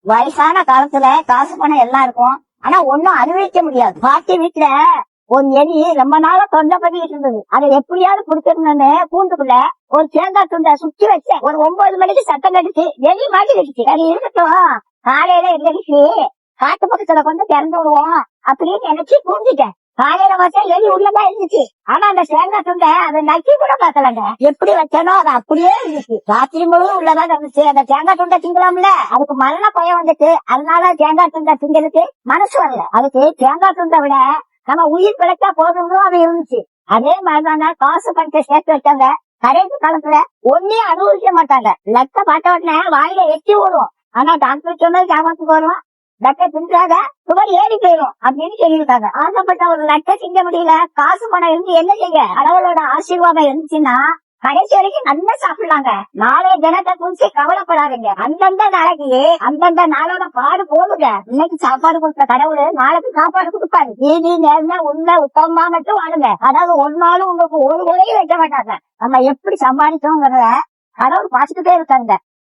வயசான காலத்துல காசு பணம் எல்லாம் இருக்கும். ஆனா ஒண்ணும் அனுபவிக்க முடியாது. பாட்டி வீட்டுல ஒரு எலி ரொம்ப நாளா தொண்டை பண்ணிட்டு இருந்தது. அதை எப்படியாவது குடுத்துருந்தேன்னு கூண்டுக்குள்ள ஒரு தேங்காய் துண்டை சுத்தி வச்சேன். ஒரு 9 மணிக்கு சத்தம் கட்டுச்சு, எலி மாட்டிக்கிடுச்சு. அது இருக்கட்டும், காலையில எந்திரிச்சு காட்டு பக்கத்துல கொண்டு திறந்து விடுவோம் அப்படின்னு நினைச்சு புரிஞ்சுட்டேன். காலையில வச்சா எலி உள்ளதான் இருந்துச்சு. ஆனா அந்த தேங்காய் துண்டை அதை நக்கி கூட பாக்கலங்க. எப்படி வச்சானோ அது அப்படியே இருந்துச்சு. ராத்திரி முழுவதும் உள்ளதான் இருந்துச்சு. அந்த தேங்காய் துண்டை திங்கலாம்ல, அதுக்கு மரண பயம் வந்துட்டு. அதனால தேங்காய் துண்டை திங்கிறதுக்கு மனசு வரல. அதுக்கு தேங்காய் துண்டை விட நம்ம உயிர் பிழைச்சா போதும்னு அது இருந்துச்சு. அதே மாதிரிதாங்க காசு பணத்தை சேர்த்து வச்சாங்க. கடைசி காலத்துல ஒன்னே அனுபவிக்க மாட்டாங்க. லட்ட பார்த்த உடனே வாயில எட்டி ஓடும். ஆனா டாக்டர் சொன்னது ஞாபகத்துக்கு வரும், லட்டை தின்றாத சுகர் ஏறி போயிடும் அப்படின்னு சொல்லியிருக்காங்க. ஆசைப்பட்ட ஒரு லட்டை திங்க முடியல, காசு பணம் இருந்து என்ன செய்ய? கடவுளோட ஆசீர்வாதம் இருந்துச்சுன்னா கடைசி வரைக்கும் நல்லா சாப்பிடலாங்க. நாளைய தினத்தை குறிச்சு கவலைப்படாதீங்க. அந்தந்த நாளைக்கு அந்தந்த நாளோட பாடு போடுங்க. இன்னைக்கு சாப்பாடு கொடுத்த கடவுள் நாளைக்கு சாப்பாடு கொடுப்பாரு. நீதி நேர்மை உண்மை உத்தமமா மட்டும் வாழுங்க. அதாவது ஒரு நாளும் உங்களுக்கு ஒரு உரையும் வைக்க மாட்டாங்க. நம்ம எப்படி சம்பாதிச்சோங்கிறத கடவுள் பார்த்துக்கிட்டே இருக்காங்க.